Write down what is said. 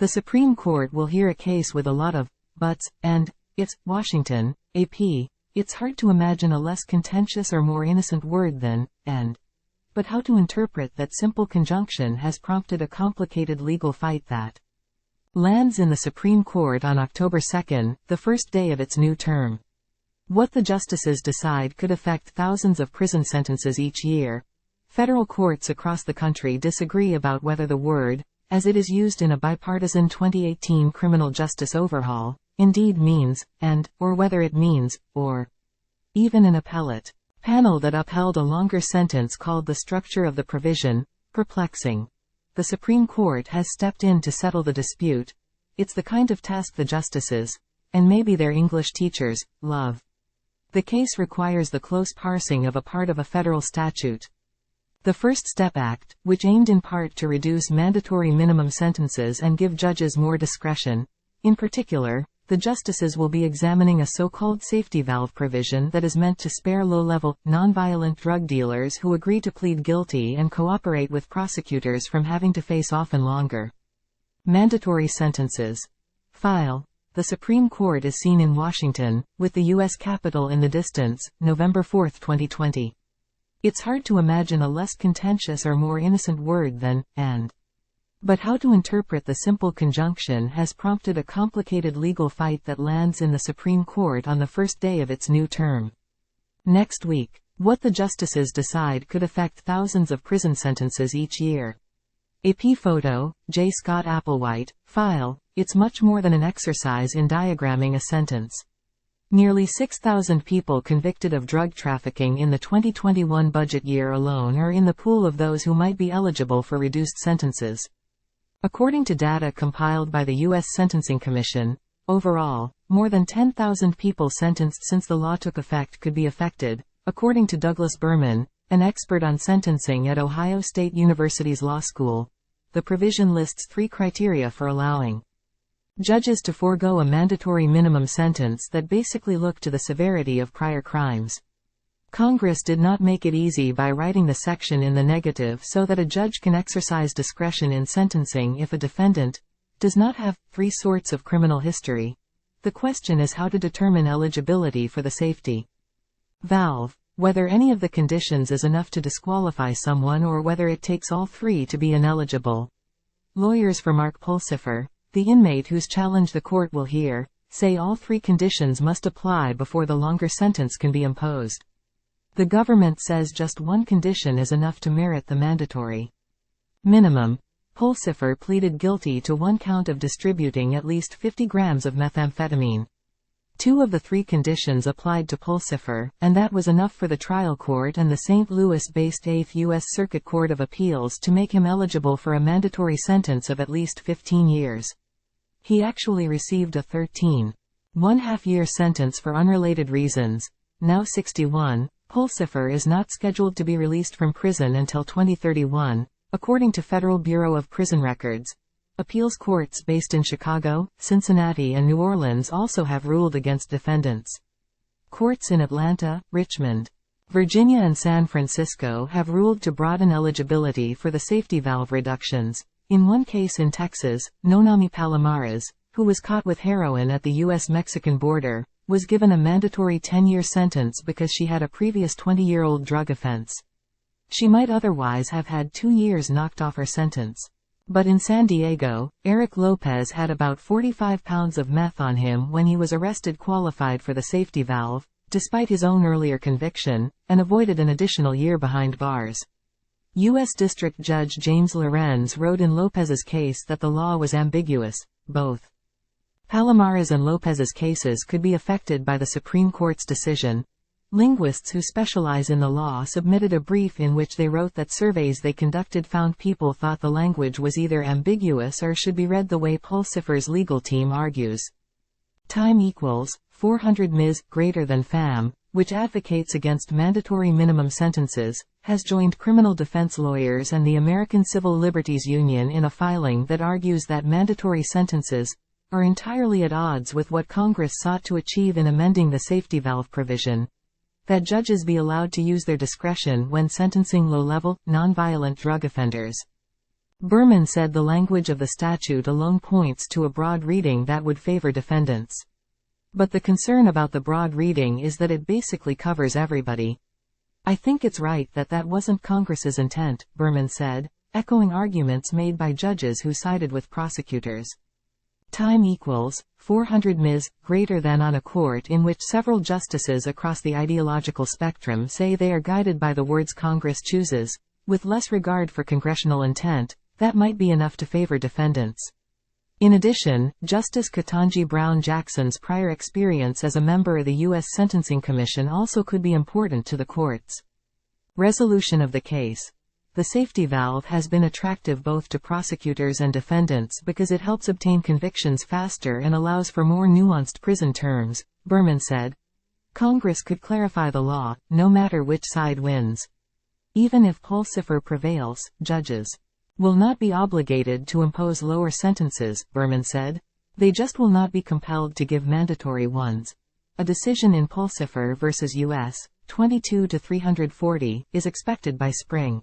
The Supreme Court will hear a case with a lot of buts and ifs. Washington, AP. It's hard to imagine a less contentious or more innocent word than and. But how to interpret that simple conjunction has prompted a complicated legal fight that lands in the Supreme Court on October 2, the first day of its new term. What the justices decide could affect thousands of prison sentences each year. Federal courts across the country disagree about whether the word, as it is used in a bipartisan 2018 criminal justice overhaul, indeed means and, or whether it means, or even an appellate panel that upheld a longer sentence called the structure of the provision perplexing. The Supreme Court has stepped in to settle the dispute. It's the kind of task the justices, and maybe their English teachers, love. The case requires the close parsing of a part of a federal statute. The First Step Act, which aimed in part to reduce mandatory minimum sentences and give judges more discretion. In particular, the justices will be examining a so-called safety valve provision that is meant to spare low-level, nonviolent drug dealers who agree to plead guilty and cooperate with prosecutors from having to face often longer mandatory sentences. File. The Supreme Court is seen in Washington, with the U.S. Capitol in the distance, November 4, 2020. It's hard to imagine a less contentious or more innocent word than and. But how to interpret the simple conjunction has prompted a complicated legal fight that lands in the Supreme Court on the first day of its new term. Next week, what the justices decide could affect thousands of prison sentences each year. AP photo, J. Scott Applewhite, file. It's much more than an exercise in diagramming a sentence. Nearly 6,000 people convicted of drug trafficking in the 2021 budget year alone are in the pool of those who might be eligible for reduced sentences. According to data compiled by the U.S. Sentencing Commission, overall, more than 10,000 people sentenced since the law took effect could be affected, according to Douglas Berman, an expert on sentencing at Ohio State University's law school. The provision lists 3 criteria for allowing judges to forego a mandatory minimum sentence that basically look to the severity of prior crimes. Congress did not make it easy by writing the section in the negative so that a judge can exercise discretion in sentencing if a defendant does not have 3 sorts of criminal history. The question is how to determine eligibility for the safety valve, whether any of the conditions is enough to disqualify someone or whether it takes all 3 to be ineligible. Lawyers for Mark Pulsipher, the inmate whose challenge the court will hear, say all 3 conditions must apply before the longer sentence can be imposed. The government says just one condition is enough to merit the mandatory minimum. Pulsipher pleaded guilty to 1 count of distributing at least 50 grams of methamphetamine. 2 of the 3 conditions applied to Pulsipher, and that was enough for the trial court and the St. Louis-based 8th U.S. Circuit Court of Appeals to make him eligible for a mandatory sentence of at least 15 years. He actually received a 13.5-year sentence for unrelated reasons. Now 61, Pulsipher is not scheduled to be released from prison until 2031, according to Federal Bureau of Prison Records. Appeals courts based in Chicago, Cincinnati and New Orleans also have ruled against defendants. Courts in Atlanta, Richmond, Virginia and San Francisco have ruled to broaden eligibility for the safety valve reductions. In one case in Texas, Nonami Palomares, who was caught with heroin at the U.S.-Mexican border, was given a mandatory 10-year sentence because she had a previous 20-year-old drug offense. She might otherwise have had 2 years knocked off her sentence. But in San Diego, Eric Lopez had about 45 pounds of meth on him when he was arrested, qualified for the safety valve, despite his own earlier conviction, and avoided an additional year behind bars. U.S. District Judge James Lorenz wrote in Lopez's case that the law was ambiguous. Both Palomares and Lopez's cases could be affected by the Supreme Court's decision. Linguists who specialize in the law submitted a brief in which they wrote that surveys they conducted found people thought the language was either ambiguous or should be read the way Pulsipher's legal team argues. Time equals 400 ms greater than fam, which advocates against mandatory minimum sentences, has joined criminal defense lawyers and the American Civil Liberties Union in a filing that argues that mandatory sentences are entirely at odds with what Congress sought to achieve in amending the safety valve provision. That judges be allowed to use their discretion when sentencing low-level, nonviolent drug offenders. Berman said the language of the statute alone points to a broad reading that would favor defendants. But the concern about the broad reading is that it basically covers everybody. I think it's right that that wasn't Congress's intent, Berman said, echoing arguments made by judges who sided with prosecutors. Time equals 400 ms. greater than on a court in which several justices across the ideological spectrum say they are guided by the words Congress chooses, with less regard for congressional intent, that might be enough to favor defendants. In addition, Justice Ketanji Brown Jackson's prior experience as a member of the U.S. Sentencing Commission also could be important to the court's resolution of the case. The safety valve has been attractive both to prosecutors and defendants because it helps obtain convictions faster and allows for more nuanced prison terms, Berman said. Congress could clarify the law, no matter which side wins. Even if Pulsifer prevails, judges will not be obligated to impose lower sentences, Berman said. They just will not be compelled to give mandatory ones. A decision in Pulsifer v. U.S. 22-340 is expected by spring.